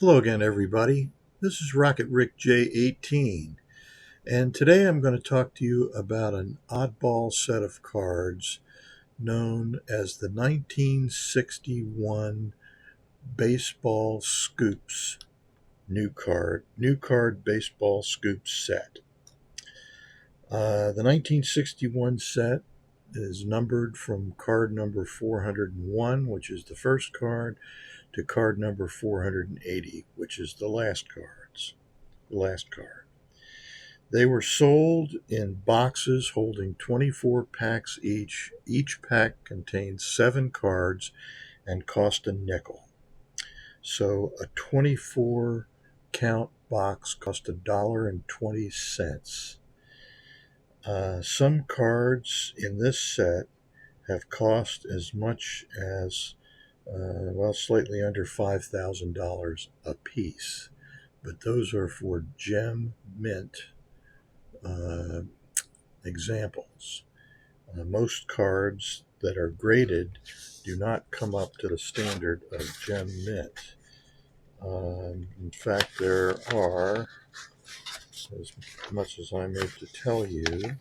Hello again, everybody. This is Rocket Rick J18, and today I'm going to talk to you about an oddball set of cards known as the 1961 Baseball Scoops new card Baseball Scoops set. The 1961 set is numbered from card number 401, which is the first card, to card number 480, which is the last card. They were sold in boxes holding 24 packs each. Each pack contained 7 cards and cost a nickel. So a 24 count box cost $1.20. Some cards in this set have cost as much as slightly under $5,000 a piece, but those are for gem mint examples. Most cards that are graded do not come up to the standard of gem mint. In fact, there are, as much as I'm able to tell you,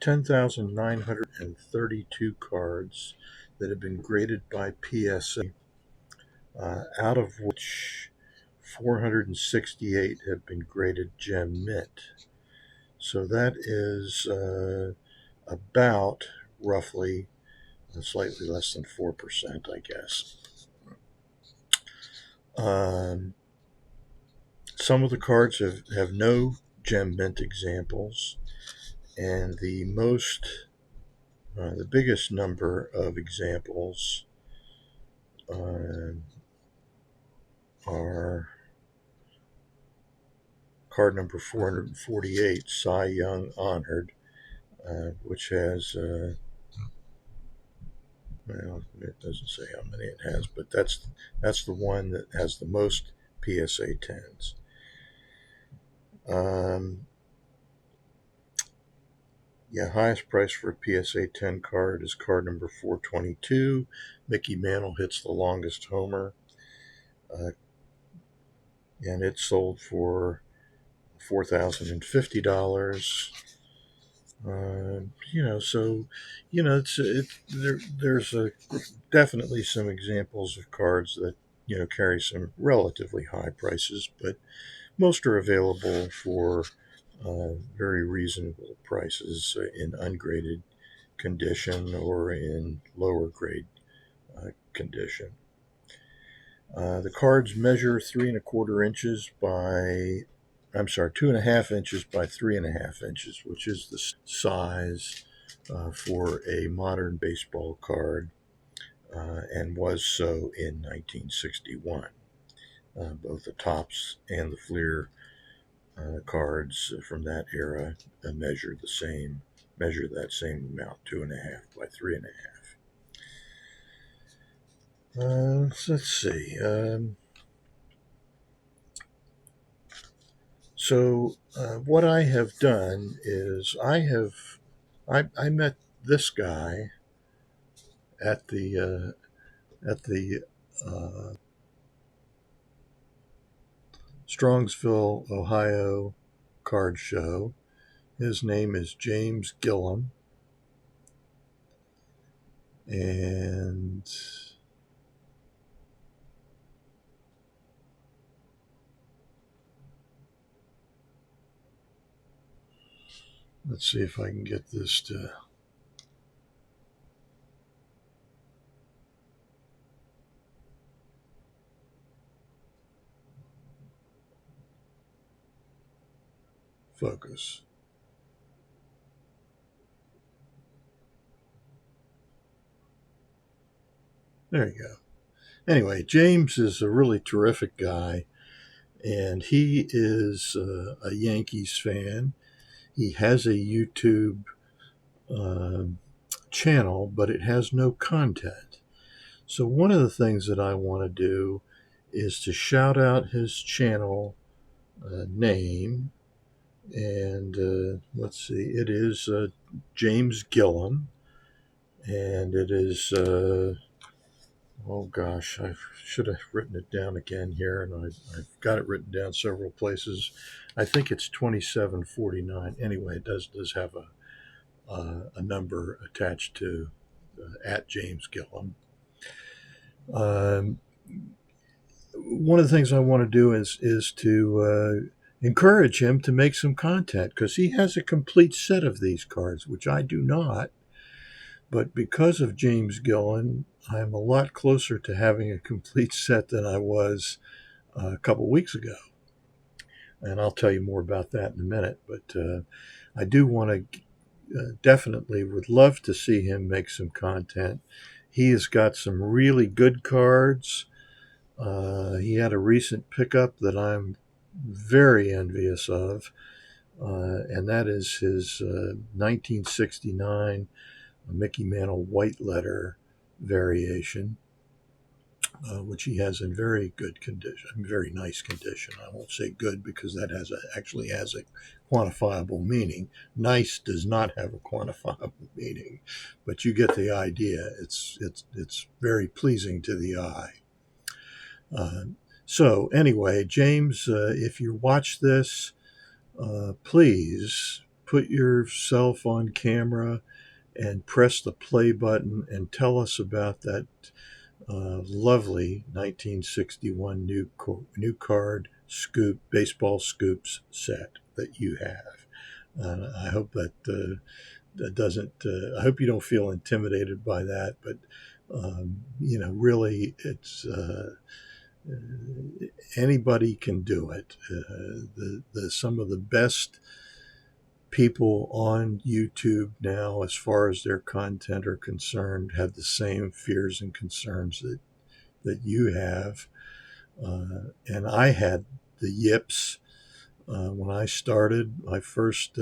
10,932 cards that have been graded by PSA, out of which 468 have been graded gem mint. So that is about roughly slightly less than 4%, I guess. Some of the cards have no gem mint examples, and the biggest number of examples are card number 448, Cy Young Honored, which has, it doesn't say how many it has, but that's the one that has the most PSA 10s. Highest price for a PSA 10 card is card number 422. Mickey Mantle hits the longest homer, and it sold for $4,050. There's definitely some examples of cards that carry some relatively high prices, but most are available for very reasonable prices in ungraded condition or in lower grade condition. The cards measure 2.5 inches by 3.5 inches, which is the size for a modern baseball card, and was so in 1961. Both the Topps and the Fleer cards from that era measure that same amount, 2.5 by 3.5. Let's see. So what I have done is I met this guy at the Strongsville, Ohio card show. His name is James Gillum, and let's see if I can get this to focus. There you go. Anyway, James is a really terrific guy, and he is a Yankees fan. He has a YouTube channel, but it has no content. So one of the things that I want to do is to shout out his channel name, and let's see, it is James Gillum, And it is, oh gosh, I should have written it down again here, and I've got it written down several places. I think it's 2749. Anyway, it does have a number attached to at James Gillum. Um, One of the things I want to do is to encourage him to make some content because he has a complete set of these cards, which I do not. But because of James Gillen, I'm a lot closer to having a complete set than I was a couple weeks ago. And I'll tell you more about that in a minute. But I do want to definitely would love to see him make some content. He has got some really good cards. He had a recent pickup that I'm very envious of, and that is his 1969 Mickey Mantle white letter variation, which he has in very good condition, very nice condition. I won't say good because that actually has a quantifiable meaning. Nice does not have a quantifiable meaning, but you get the idea. It's very pleasing to the eye. Uh, so anyway, James, if you watch this, please put yourself on camera and press the play button and tell us about that lovely 1961 new card scoop baseball scoops set that you have. I hope that doesn't. I hope you don't feel intimidated by that, but really, it's. Anybody can do it. Some of the best people on YouTube now, as far as their content are concerned, have the same fears and concerns that you have. And I had the yips when I started my first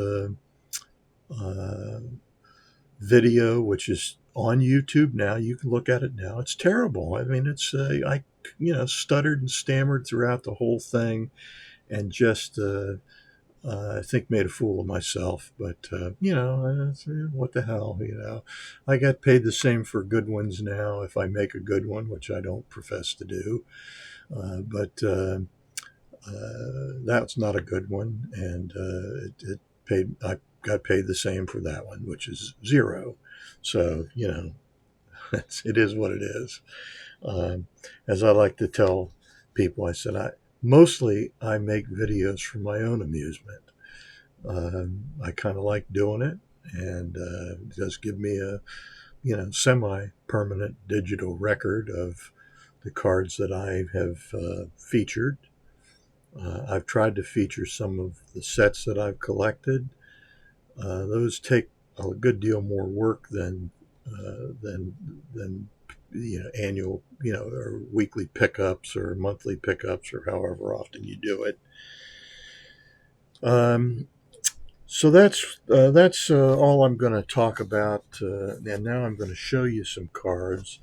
video, which is on YouTube now. You can look at it now. It's terrible. I mean, I stuttered and stammered throughout the whole thing, and just I think made a fool of myself. But what the hell, I get paid the same for good ones now if I make a good one, which I don't profess to do. But that's not a good one, and it paid. I got paid the same for that one, which is zero. So it is what it is. As I like to tell people, I said I make videos for my own amusement. I kind of like doing it, and it does give me a semi-permanent digital record of the cards that I have featured. I've tried to feature some of the sets that I've collected. Those take a good deal more work than annual or weekly pickups or monthly pickups or however often you do it. So that's all I'm going to talk about. And now I'm going to show you some cards.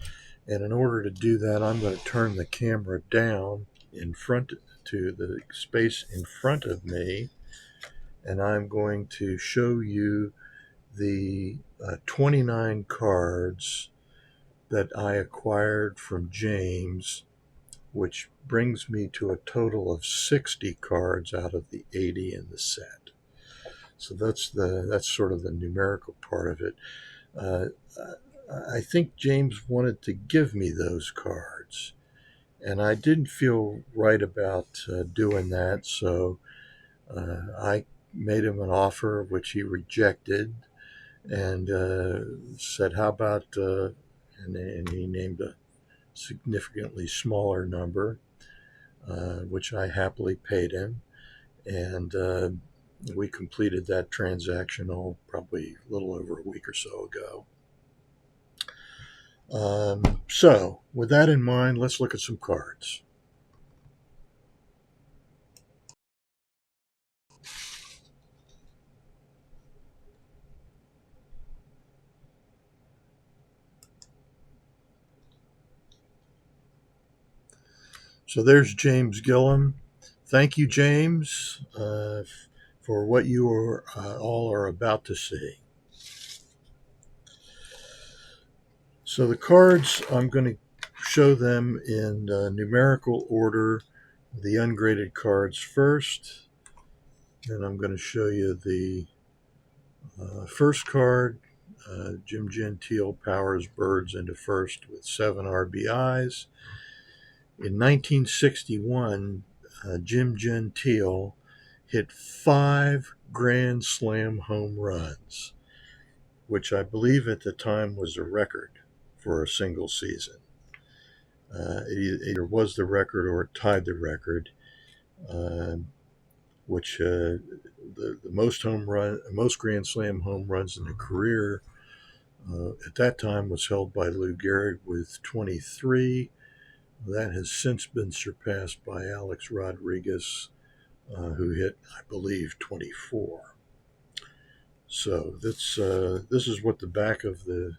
And in order to do that, I'm going to turn the camera down in front to the space in front of me, and I'm going to show you the 29 cards that I acquired from James, which brings me to a total of 60 cards out of the 80 in the set. So that's sort of the numerical part of it. I think James wanted to give me those cards, and I didn't feel right about doing that, so I made him an offer which he rejected, and said, "How about?" And he named a significantly smaller number, which I happily paid him, and we completed that transaction probably a little over a week or so ago. So, with that in mind, let's look at some cards. So there's James Gillum. Thank you, James, for what you all are about to see. So the cards, I'm going to show them in numerical order. The ungraded cards first. Then I'm going to show you the first card. Jim Gentile powers Birds into first with 7 RBIs. In 1961, Jim Gentile hit 5 Grand Slam home runs, which I believe at the time was a record for a single season. It either was the record or it tied the record, which the most Grand Slam home runs in a career at that time was held by Lou Gehrig with 23. That has since been surpassed by Alex Rodriguez, who hit, I believe, 24. So this is what the back of the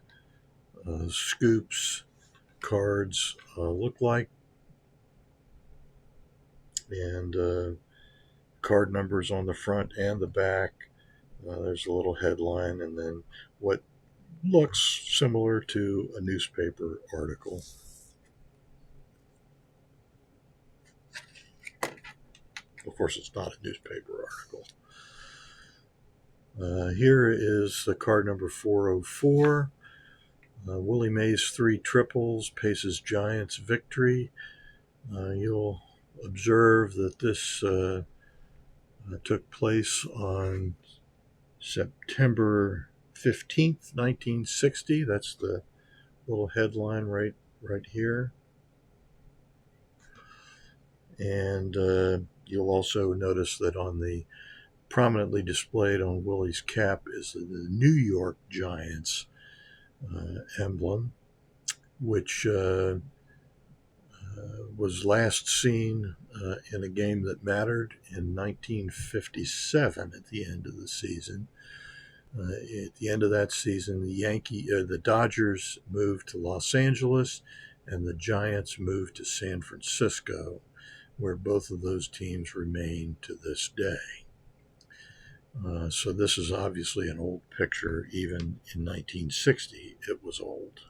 Scoops cards look like, and card numbers on the front and the back. There's a little headline, and then what looks similar to a newspaper article. Of course, it's not a newspaper article. Here is the card number 404. Willie Mays 3 triples, Paces Giants victory. You'll observe that this took place on September 15th, 1960. That's the little headline right here. And you'll also notice that on the prominently displayed on Willie's cap is the New York Giants emblem, which was last seen in a game that mattered in 1957 at the end of the season. At the end of that season, the Dodgers moved to Los Angeles and the Giants moved to San Francisco, where both of those teams remain to this day. So this is obviously an old picture. Even in 1960, it was old.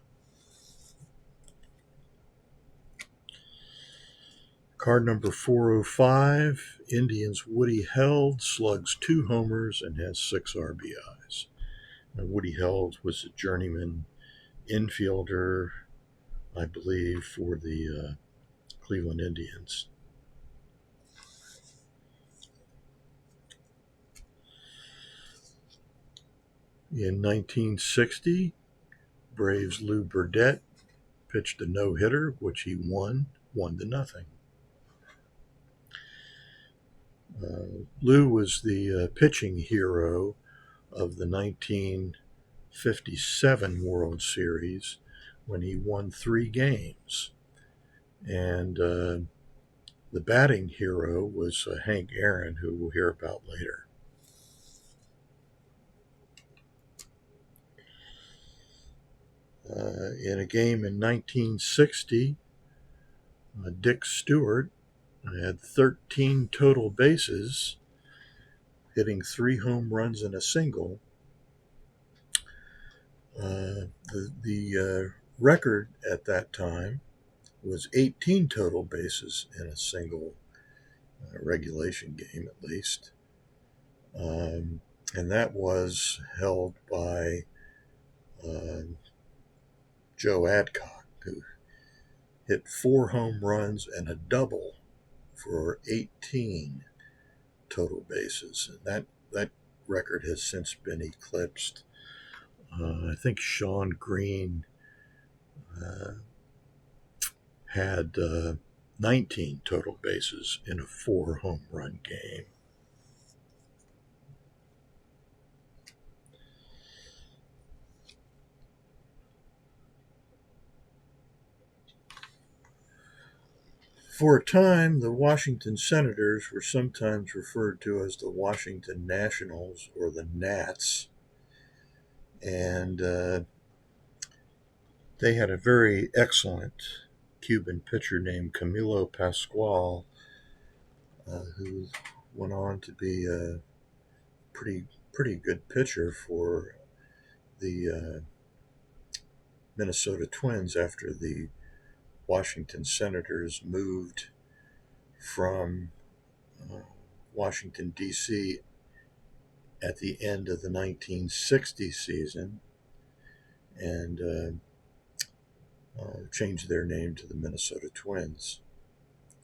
Card number 405, Indians Woody Held slugs 2 homers and has 6 RBIs. Now, Woody Held was a journeyman infielder, I believe, for the Cleveland Indians. In 1960, Braves' Lou Burdett pitched a no-hitter, which he won 1-0. Lou was the pitching hero of the 1957 World Series when he won 3 games. And the batting hero was Hank Aaron, who we'll hear about later. In a game in 1960, Dick Stewart had 13 total bases, hitting 3 home runs and a single. The record at that time was 18 total bases in a single regulation game, at least. And that was held by Joe Adcock, who hit 4 home runs and a double for 18 total bases. And that record has since been eclipsed. I think Shawn Green had 19 total bases in a 4 home run game. For a time, the Washington Senators were sometimes referred to as the Washington Nationals or the Nats. And they had a very excellent Cuban pitcher named Camilo Pascual, who went on to be a pretty good pitcher for the Minnesota Twins after the Washington Senators moved from Washington, D.C. at the end of the 1960 season and changed their name to the Minnesota Twins,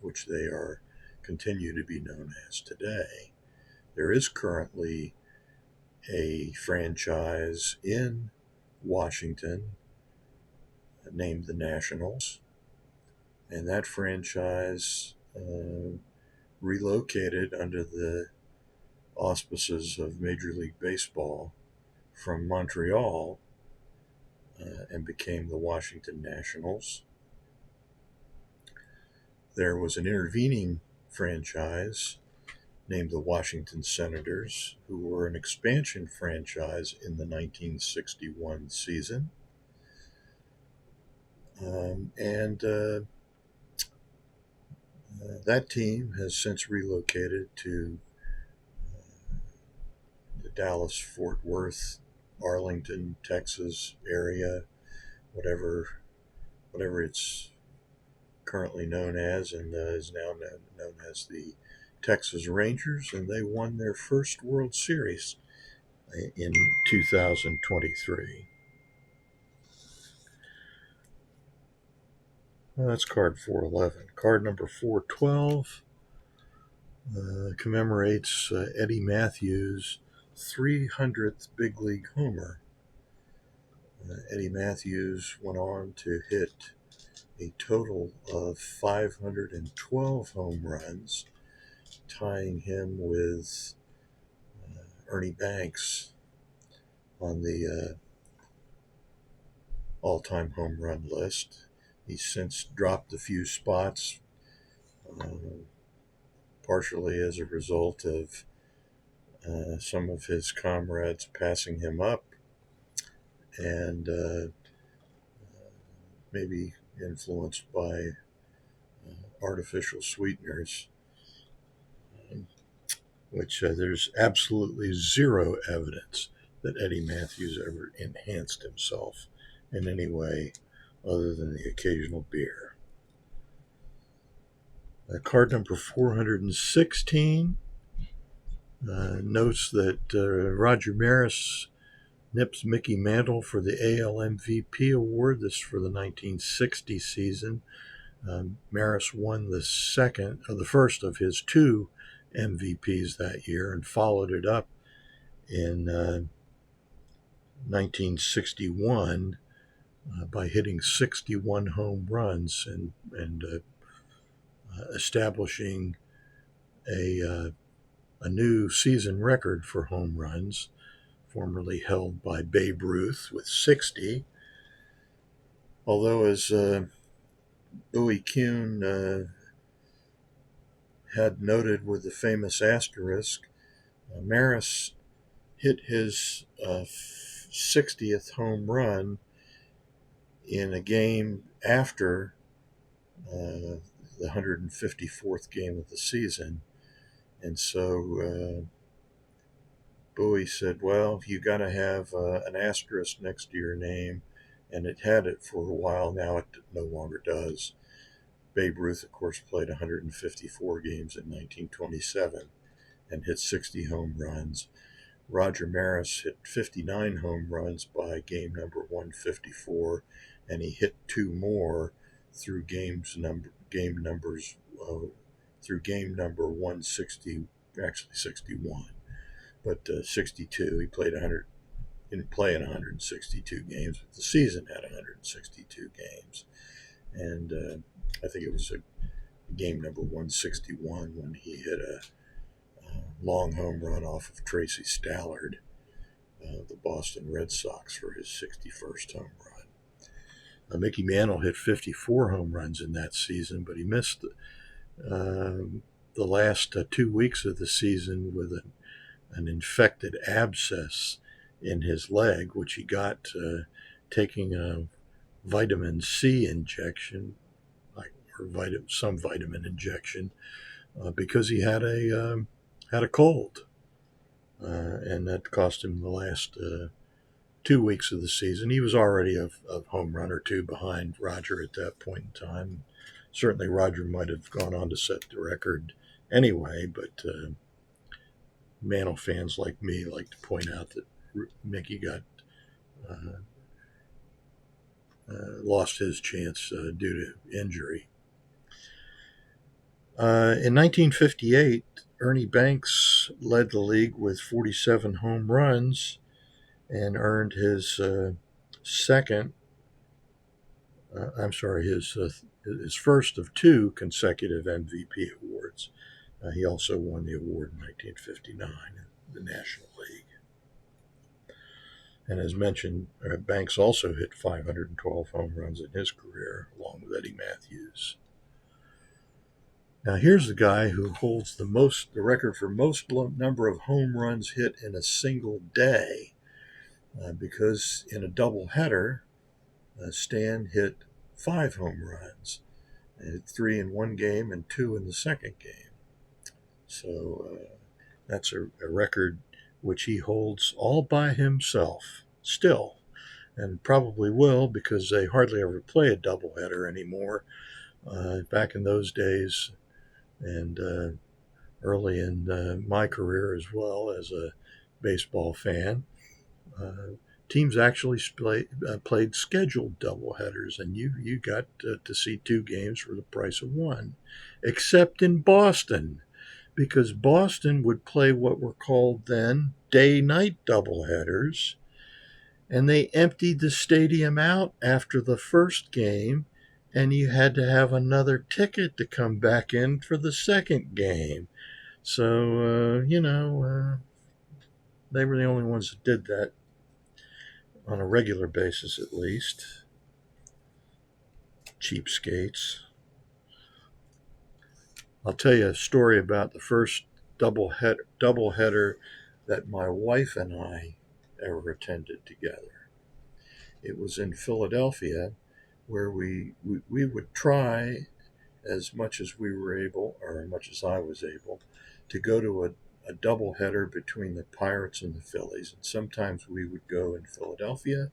which they continue to be known as today. There is currently a franchise in Washington named the Nationals, and that franchise relocated under the auspices of Major League Baseball from Montreal and became the Washington Nationals. There was an intervening franchise named the Washington Senators, who were an expansion franchise in the 1961 season. That team has since relocated to the Dallas-Fort Worth, Arlington, Texas area, whatever it's currently known as, and is now known as the Texas Rangers, and they won their first World Series in 2023. Well, that's card 411. Card number 412 commemorates Eddie Matthews' 300th big league homer. Eddie Matthews went on to hit a total of 512 home runs, tying him with Ernie Banks on the all-time home run list. He's since dropped a few spots, partially as a result of some of his comrades passing him up, and maybe influenced by artificial sweeteners, which there's absolutely zero evidence that Eddie Matthews ever enhanced himself in any way other than the occasional beer. Card number 416 notes that Roger Maris nips Mickey Mantle for the AL MVP award. This is for the 1960 season. Maris won the first of his two MVPs that year and followed it up in 1961 by hitting 61 home runs and establishing a new season record for home runs, formerly held by Babe Ruth with 60. Although, as Bowie Kuhn had noted with the famous asterisk, Maris hit his 60th home run in a game after the 154th game of the season. And so Bowie said, well, you got to have an asterisk next to your name, and it had it for a while. Now it no longer does. Babe Ruth, of course, played 154 games in 1927 and hit 60 home runs. Roger Maris hit 59 home runs by game number 154, and he hit two more through game number 160, actually 61, but 62. He played 100. Didn't play in 162 games, but the season had 162 games, and I think it was game number 161 when he hit a long home run off of Tracy Stallard, the Boston Red Sox, for his 61st home run. Mickey Mantle hit 54 home runs in that season, but he missed the last 2 weeks of the season with an infected abscess in his leg, which he got taking a vitamin C injection, or some vitamin injection, because he had a cold, and that cost him the last 2 weeks of the season. He was already a home run or two behind Roger at that point in time. Certainly, Roger might have gone on to set the record anyway, but Mantle fans like me like to point out that Mickey got lost his chance due to injury. In 1958, Ernie Banks led the league with 47 home runs and earned his his first of two consecutive MVP awards. He also won the award in 1959 in the National League. And as mentioned, Banks also hit 512 home runs in his career, along with Eddie Matthews. Now here's the guy who holds the record for most number of home runs hit in a single day, because in a doubleheader, Stan hit 5 home runs, 3 in one game and 2 in the second game. So that's a record which he holds all by himself still, and probably will, because they hardly ever play a doubleheader anymore. Back in those days, and early in my career as well as a baseball fan, teams actually played scheduled doubleheaders, and you got to see 2 games for the price of 1, except in Boston, because Boston would play what were called then day-night doubleheaders, and they emptied the stadium out after the first game, and you had to have another ticket to come back in for the second game. So, they were the only ones that did that on a regular basis, at least. Cheapskates. I'll tell you a story about the first doubleheader that my wife and I ever attended together. It was in Philadelphia, where we would try as much as we were able, or as much as I was able, to go to a doubleheader between the Pirates and the Phillies. And sometimes we would go in Philadelphia,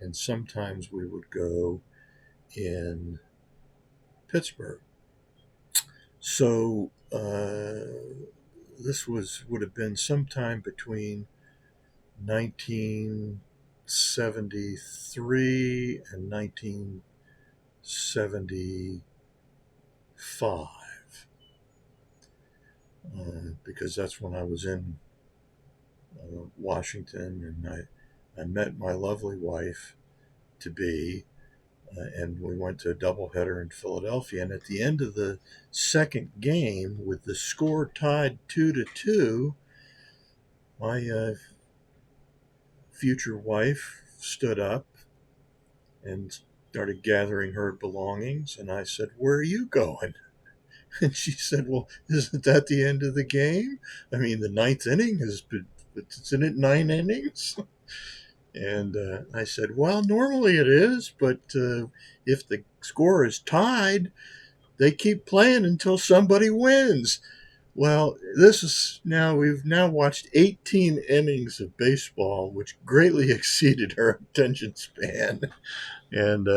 and sometimes we would go in Pittsburgh. So this would have been sometime between 1973 and 1975, because that's when I was in Washington, and I met my lovely wife to be, and we went to a doubleheader in Philadelphia. And at the end of the second game, with the score tied 2-2, my future wife stood up and started gathering her belongings, and I said, "Where are you going?" And she said, "Well, isn't that the end of the game? I mean, the ninth inning isn't it 9 innings?" And I said, "Well, normally it is, but if the score is tied, they keep playing until somebody wins." Well, we've now watched 18 innings of baseball, which greatly exceeded our attention span. And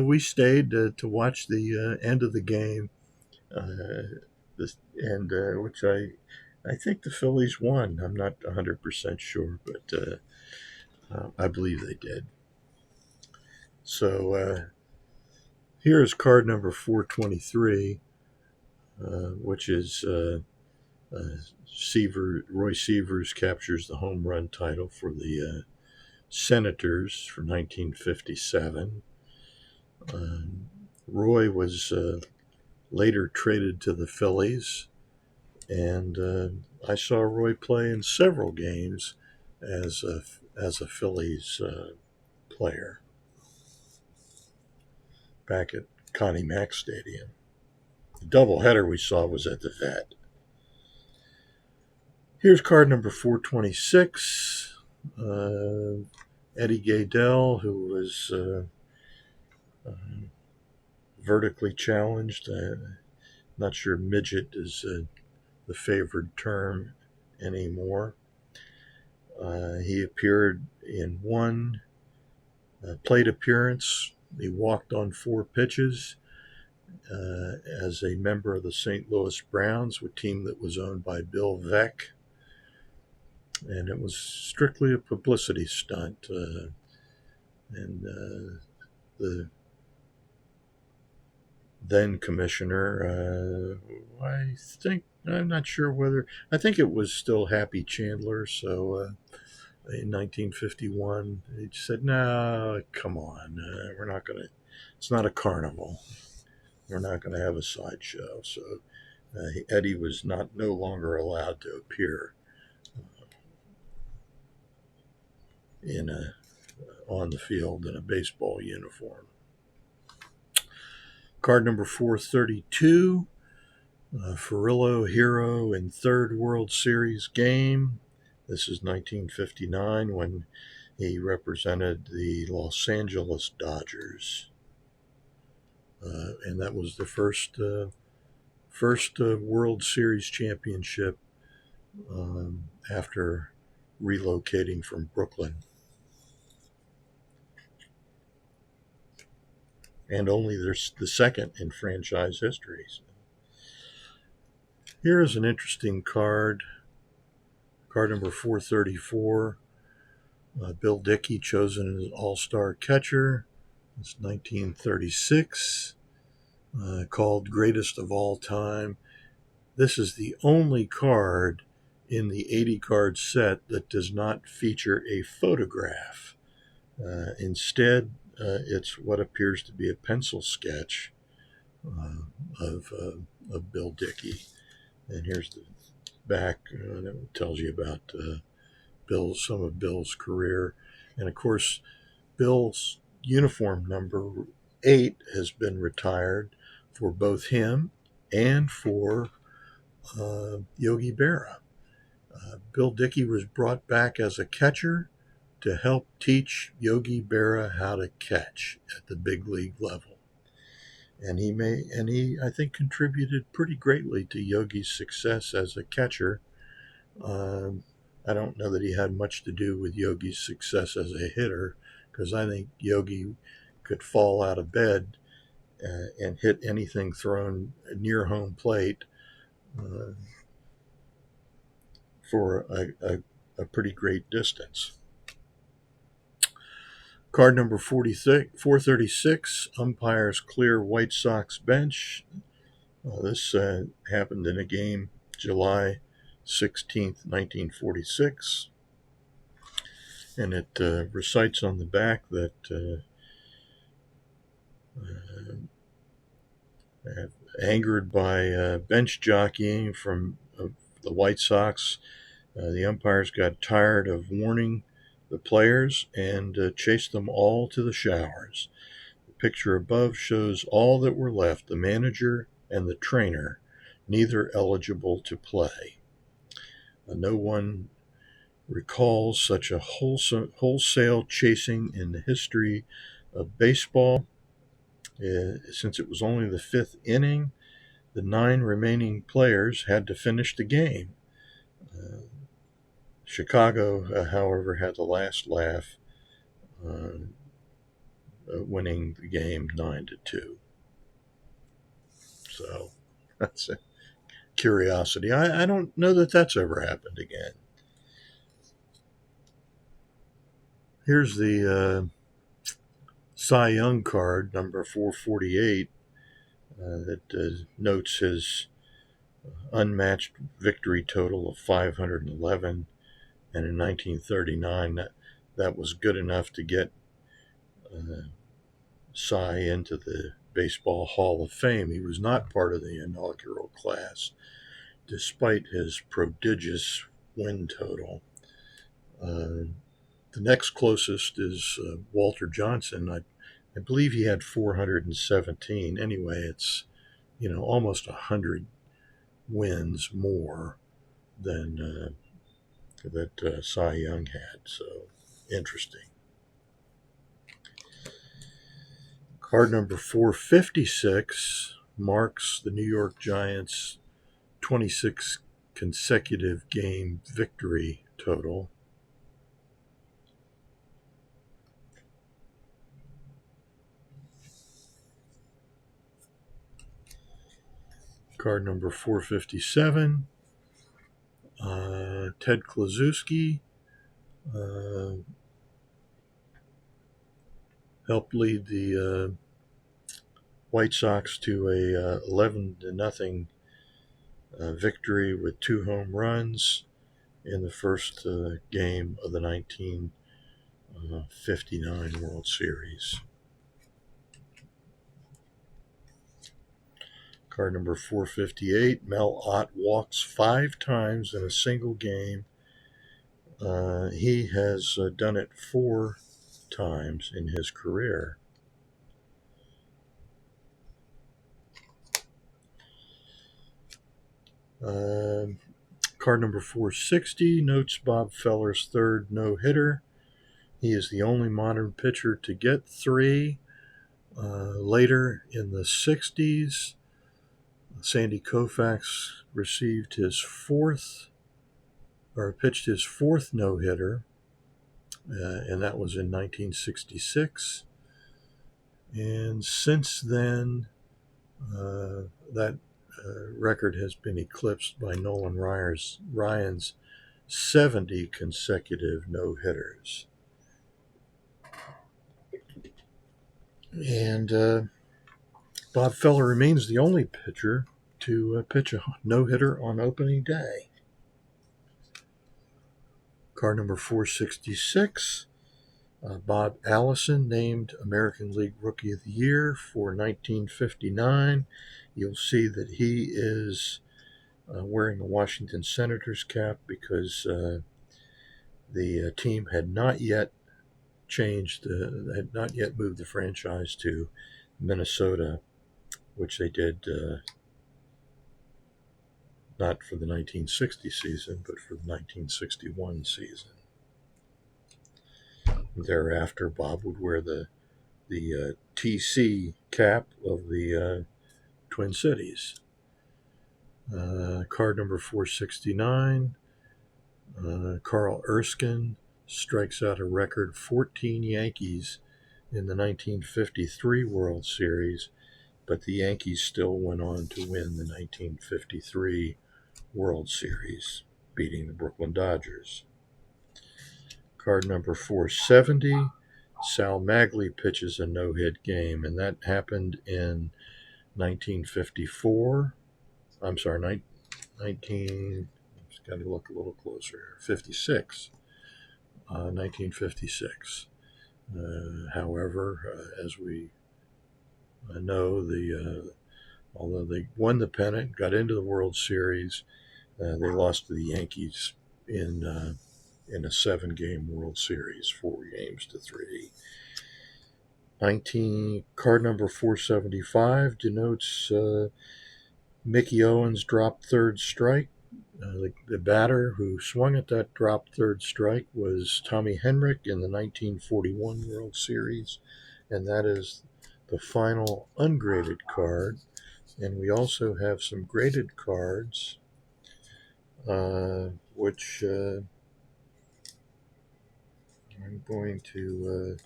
we stayed to watch the end of the game, which I think the Phillies won. I'm not 100% sure, but I believe they did. So here is card number 423, which is Roy Sievers captures the home run title for the Senators for 1957. Roy was later traded to the Phillies, and I saw Roy play in several games as a Phillies player back at Connie Mack Stadium. The doubleheader we saw was at the Vet. Here's card number 426. Eddie Gaedel, who was vertically challenged. Not sure midget is the favored term anymore. He appeared in one plate appearance. He walked on 4 pitches as a member of the St. Louis Browns, a team that was owned by Bill Veeck. And it was strictly a publicity stunt. The then commissioner, I'm not sure whether, I think it was still Happy Chandler. So in 1951, he said, "No, come on, we're not going to, it's not a carnival. We're not going to have a sideshow." So Eddie was no longer allowed to appear on the field in a baseball uniform. Card number 432, Furillo hero in third World Series game. This is 1959 when he represented the Los Angeles Dodgers. And that was the first World Series championship after relocating from Brooklyn. And only the second in franchise history. Here is an interesting card. Card number 434. Bill Dickey chosen as All-Star catcher. It's 1936. Called Greatest of All Time. This is the only card in the 80 card set that does not feature a photograph. Instead, it's what appears to be a pencil sketch of Bill Dickey. And here's the back that tells you about some of Bill's career. And of course, Bill's uniform number 8 has been retired for both him and for Yogi Berra. Bill Dickey was brought back as a catcher to help teach Yogi Berra how to catch at the big league level. And he I think contributed pretty greatly to Yogi's success as a catcher. I don't know that he had much to do with Yogi's success as a hitter, because I think Yogi could fall out of bed and hit anything thrown near home plate for a pretty great distance. Card number 436, umpires clear White Sox bench. This happened in a game July 16th, 1946. And it recites on the back that angered by bench jockeying from the White Sox, the umpires got tired of warning the players and chased them all to the showers. The picture above shows all that were left, the manager and the trainer, neither eligible to play. No one recalls such a wholesale chasing in the history of baseball. Since it was only the 5th inning, the 9 remaining players had to finish the game. Chicago, however, had the last laugh, winning the game 9-2. So that's a curiosity. I don't know that that's ever happened again. Here's the Cy Young card, number 448, that notes his unmatched victory total of 511. And in 1939, that was good enough to get Cy into the Baseball Hall of Fame. He was not part of the inaugural class, despite his prodigious win total. The next closest is Walter Johnson. I believe he had 417. Anyway, it's almost 100 wins more than that Cy Young had. So interesting. Card number 456 marks the New York Giants' 26 consecutive game victory total. Card number 457, Ted Kluszewski. Helped lead the White Sox to a 11-0 victory with 2 home runs in the first game of the 1959 World Series. Card number 458, Mel Ott walks 5 times in a single game. He has done it 4 times in his career. Card number 460 notes Bob Feller's 3rd no-hitter. He is the only modern pitcher to get 3. Later in the 60s, Sandy Koufax pitched his 4th no-hitter, and that was in 1966. And since then, that record has been eclipsed by Nolan Ryan's 70 consecutive no-hitters. And Bob Feller remains the only pitcher to pitch a no-hitter on opening day. Card number 466, Bob Allison named American League Rookie of the Year for 1959. You'll see that he is wearing a Washington Senators cap because the team had not yet had not yet moved the franchise to Minnesota, which they did not for the 1960 season, but for the 1961 season. Thereafter, Bob would wear the TC cap of the Twin Cities. Card number 469, Carl Erskine strikes out a record 14 Yankees in the 1953 World Series, but the Yankees still went on to win the 1953 World Series, beating the Brooklyn Dodgers. Card number 470, Sal Maglie pitches a no-hit game, and that happened in 1954. I'm sorry, 19. Just got to look a little closer. 56. 1956. However, as we know, although they won the pennant, got into the World Series, they lost to the Yankees in a 7-game World Series, 4-3. Card number 475 denotes Mickey Owens' dropped 3rd strike. The batter who swung at that dropped 3rd strike was Tommy Henrich in the 1941 World Series, and that is the final ungraded card. And we also have some graded cards, which I'm going to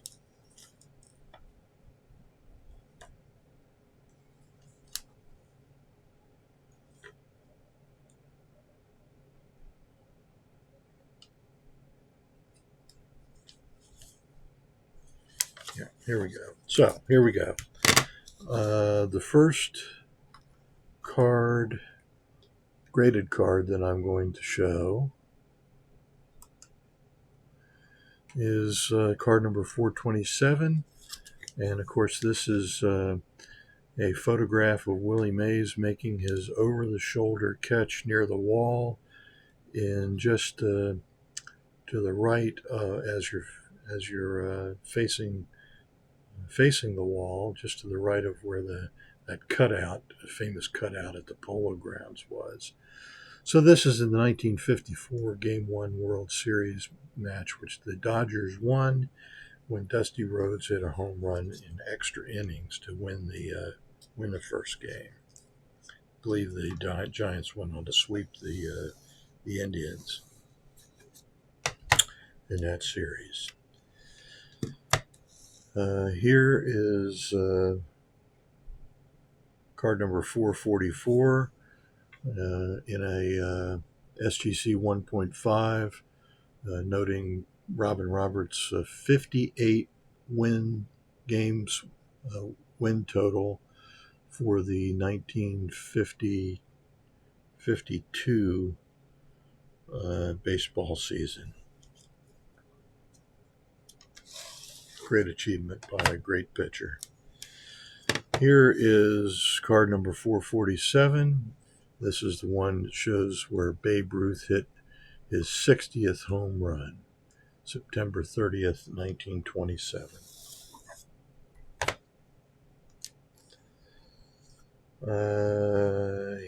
here we go. So here we go. The first graded card that I'm going to show is card number 427. And of course, this is a photograph of Willie Mays making his over-the-shoulder catch near the wall, and just to the right as you're facing the wall, just to the right of where that cutout, famous cutout at the Polo Grounds was. So this is in the 1954 Game 1 World Series match, which the Dodgers won when Dusty Rhodes hit a home run in extra innings to win the first game. I believe the Giants went on to sweep the Indians in that series. Here is card number 444, in a SGC 1.5, noting Robin Roberts' 58 win games win total for the 1950-52 baseball season. Great achievement by a great pitcher. Here is card number 447. This is the one that shows where Babe Ruth hit his 60th home run, September 30th, 1927.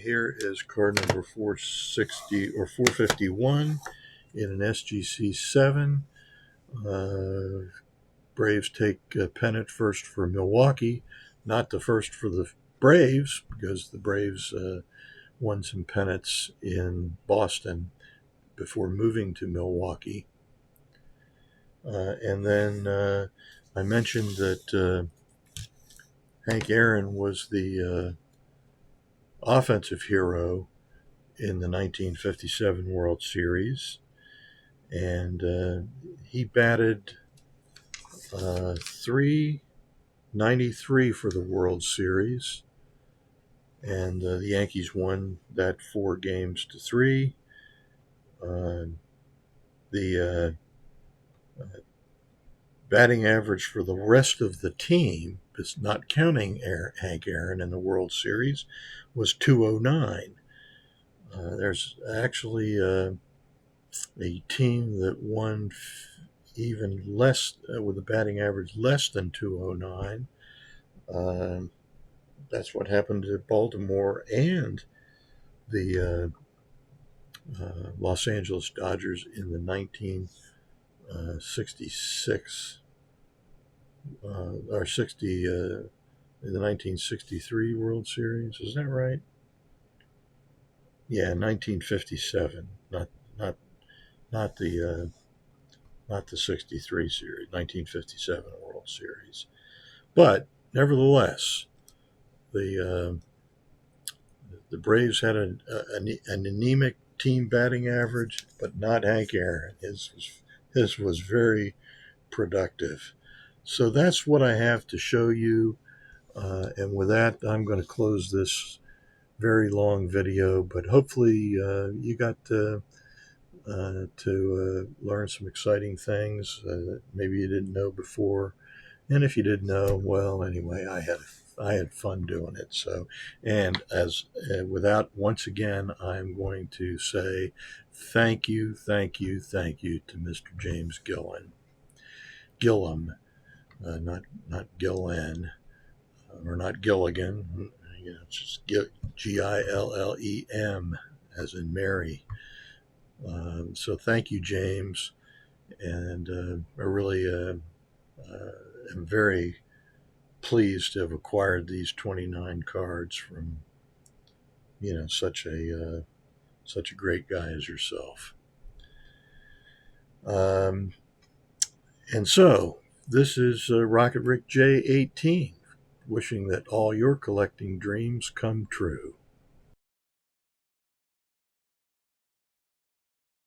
Here is card number 460 or 451 in an SGC 7. Braves take pennant first for Milwaukee, not the first for the Braves, because the Braves won some pennants in Boston before moving to Milwaukee. And then I mentioned that Hank Aaron was the offensive hero in the 1957 World Series, and he batted .393 for the World Series, and the Yankees won that 4-3. The batting average for the rest of the team, it's not counting Hank Aaron in the World Series, was .209. There's actually a team that won even less, with a batting average less than .209. That's what happened to Baltimore and the Los Angeles Dodgers in the 1966 or 60 in the 1963 World Series. Is that right? Yeah, 1957. Not the 63 series, 1957 World Series. But nevertheless, the Braves had an anemic team batting average, but not Hank Aaron. His was very productive. So that's what I have to show you. And with that, I'm going to close this very long video, but hopefully you got to learn some exciting things that maybe you didn't know before. And if you didn't know, well, anyway, I had fun doing it. So, and once again, I'm going to say thank you to Mr. James Gillum, not Gillen, or not Gilligan. It's just Gillem, as in Mary. So thank you, James, and I really am very pleased to have acquired these 29 cards from such a great guy as yourself. And so this is Rocket Rick J18, wishing that all your collecting dreams come true.